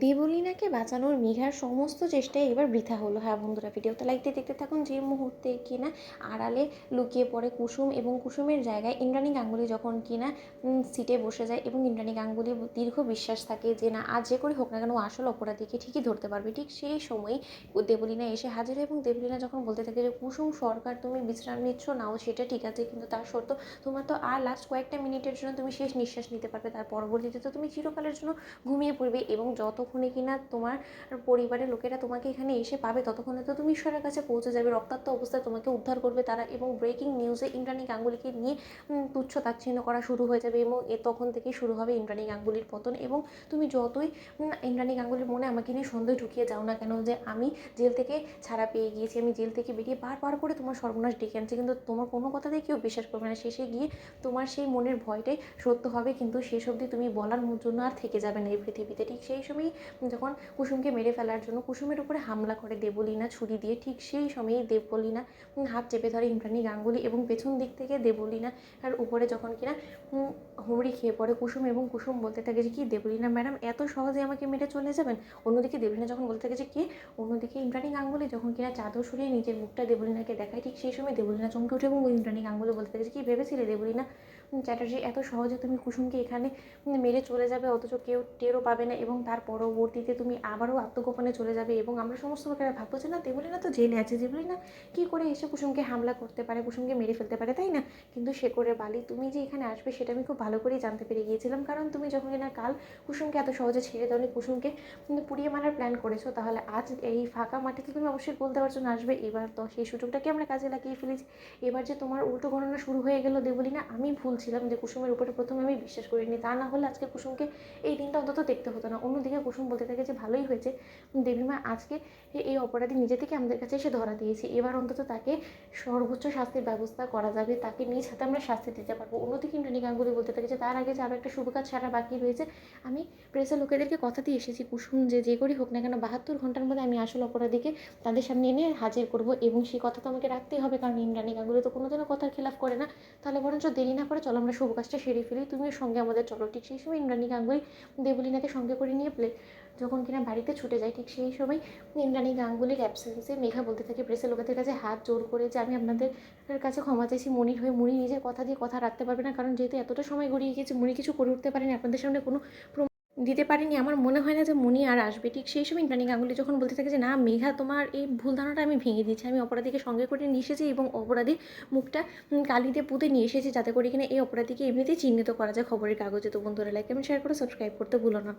দেবলীনাকে বাঁচানোর মেঘার সমস্ত চেষ্টাই এবার বৃথা হলো। হ্যাঁ বন্ধুরা, ভিডিওতে লাইক দিয়ে দেখতে থাকুন। যে মুহূর্তে কিনা আড়ালে লুকিয়ে পড়ে কুসুম এবং কুসুমের জায়গায় ইন্দ্রাণী গাঙ্গুলি যখন কিনা সিটে বসে যায় এবং ইন্দ্রাণী গাঙ্গুলি দীর্ঘ বিশ্বাস থাকে যে না, আজ যে করে হোক না কেন ও আসল অপরাধীকে ঠিকই ধরতে পারবে, ঠিক সেই সময়ই দেবলীনা এসে হাজির হয় এবং দেবলীনা যখন বলতে থাকে যে কুসুম সরকার তুমি বিশ্রাম নিচ্ছ নাও সেটা ঠিক আছে, কিন্তু তার শর্ত তোমার তো আর লাস্ট কয়েকটা মিনিটের জন্য তুমি শেষ নিঃশ্বাস নিতে পারবে, তার পরবর্তীতে তো তুমি চিরকালের জন্য ঘুমিয়ে পড়বে এবং যতক্ষণে কিনা তোমার পরিবারের লোকেরা তোমাকে এখানে এসে পাবে ততক্ষণে তো তুমি ঈশ্বরের কাছে পৌঁছে যাবে, রক্তাক্ত অবস্থায় তোমাকে উদ্ধার করবে তারা। এবং ব্রেকিং নিউজে ইন্দ্রাণী গাঙ্গুলিকে নিয়ে তুচ্ছ তাচ্ছিন্ন করা শুরু হয়ে যাবে এবং তখন থেকেই শুরু হবে ইন্দ্রাণী গাঙ্গুলির পতন। এবং তুমি যতই ইন্দ্রাণী গাঙ্গুলির মনে আমাকে নিয়ে সন্দেহ ঢুকিয়ে যাও না কেন যে আমি জেল থেকে ছাড়া পেয়ে গিয়েছি, আমি জেল থেকে বেরিয়ে বারবার করে তোমার সর্বনাশ ডেকে আনছি, কিন্তু তোমার কোনো কথাতেই কেউ বিশ্বাস করবে না। শেষে গিয়ে তোমার সেই মনের ভয়টাই সত্য হবে, কিন্তু শেষ অবধি তুমি বলার জন্য আর থেকে যাবে না এই পৃথিবীতে। ঠিক সেই সময়ই যখন কুসুমকে মেরে ফেলার জন্য কুসুমের উপরে হামলা করে দেবলীনা ছুরি দিয়ে, ঠিক সেই সময়ই দেবলীনা হাত চেপে ধরে ইন্দ্রাণী গাঙ্গুলি এবং পেছন দিক থেকে দেবলীনার উপরে যখন কিনা হুমড়ি খেয়ে পড়ে কুসুম এবং কুসুম বলতে থাকে যে কি দেবলীনা ম্যাডাম এত সহজে আমাকে মেরে চলে যাবেন। অন্যদিকে দেবলীনা যখন বলতে থাকে যে কে, অন্যদিকে ইন্দ্রাণী গাঙ্গুলি যখন কিনা চাদর সরিয়ে নিজের মুখটা দেবলীনাকে দেখায়, ঠিক সেই সময় দেবলীনা চমকে ওঠে এবং ইন্দ্রাণী গাঙ্গুলি বলতে থাকে যে কি ভেবেছিলে দেবলীনা চ্যাটার্জি এত সহজে তুমি কুসুমকে এখানে মেরে চলে যাবে, অথচ কেউ টেরও পাবে না এবং তার পরবর্তীতে তুমি আবারও আত্মগোপনে চলে যাবে এবং আমরা সমস্ত লোকেরা ভাববো যে না দেবলীনা তো জেলে আছে, দেবলীনা কী করে এসে কুসুমকে হামলা করতে পারে, কুসুমকে মেরে ফেলতে পারে, তাই না? কিন্তু সে করে বালি তুমি যে এখানে আসবে সেটা আমি খুব ভালো করেই জানতে পেরে গিয়েছিলাম, কারণ তুমি যখন কিনা কাল কুসুমকে এত সহজে ছেড়ে দাওনি, কুসুমকে পুড়িয়ে মারার প্ল্যান করেছো, তাহলে আজ এই ফাঁকা মাটিতে তুমি অবশ্যই গোল দেওয়ার জন্য আসবে। এবার তো সেই সুযোগটাকে আমরা কাজে লাগিয়ে ফেলেছি। এবার যে তোমার উল্টো গণনা শুরু হয়ে গেল দেবলীনা, আমি ভুল ছিলাম যে কুসুমের উপরে প্রথমে আমি বিশ্বাস করিনি, তা না হলে আজকে কুসুমকে এই দিনটা অন্তত দেখতে হতো না। অন্যদিকে কুসুম বলতে থাকে যে ভালোই হয়েছে দেবীমা আজকে এই অপরাধী নিজে থেকে আমাদের কাছে এসে ধরা দিয়েছি, এবার অন্তত তাকে সর্বোচ্চ শাস্তির ব্যবস্থা করা যাবে, তাকে নিজ হাতে আমরা শাস্তি দিতে পারবো। অন্যদিকে ইন্দ্রাণী গাঙ্গুলি বলতে থাকে যে তার আগে যে আরও একটা শুভ কাজ সারা বাকি রয়েছে, আমি প্রেসের লোকেদেরকে কথা দিয়ে এসেছি কুসুম যে করেই হোক না কেন 72 ঘন্টার মধ্যে আমি আসল অপরাধীকে তাদের সামনে এনে হাজির করব এবং সেই কথা তো আমাকে রাখতেই হবে, কারণ ইন্দ্রাণী গাঙ্গুলি তো কোনোদিনও কথার খেলাফ করে না। তাহলে বরঞ্চ দেরি না করে চলো আমরা শুভ কাজটা সেরে ফেলি, তুমিও সঙ্গে আমাদের চলো। ঠিক সেই সময় ইন্দ্রাণী গাঙ্গুলি দেবলীনাকে সঙ্গে করে নিয়ে যখন কিনা বাড়িতে ছুটে যায়, ঠিক সেই সময় ইন্দ্রাণী গাঙ্গুলির অ্যাবসেন্সে মেঘা বলতে থাকে প্রেসের লোকেদের কাছে হাত জোর করে যে আমি আপনাদের কাছে ক্ষমা চাইছি মনির হয়ে। মনি নিজের কথা দিয়ে কথা রাখতে পারবে না, কারণ যেহেতু এতটা সময় গড়িয়ে গিয়েছে মনি কিছু করে উঠতে পারেনি, আপনাদের সামনে কোনো দিতে পারিনি। আমার মনে হয় না যে মনি আর আসবে। ঠিক সেই সময় ইন্দ্রাণী গাঙ্গুলি যখন বলতে থাকে যে না মেঘা, তোমার এই ভুল ধারণাটা আমি ভেঙে দিচ্ছি, আমি অপরাধীকে সঙ্গে করে নিয়ে এসেছি এবং অপরাধীর মুখটা কালি দিয়ে পুঁতে নিয়ে এসেছি, যাতে করে কিনা এই অপরাধীকে এমনিতেই চিহ্নিত করা যায় খবরের কাগজে। তো বন্ধুরা লাইক কমেন্ট শেয়ার করে সাবস্ক্রাইব করতে ভুলো না।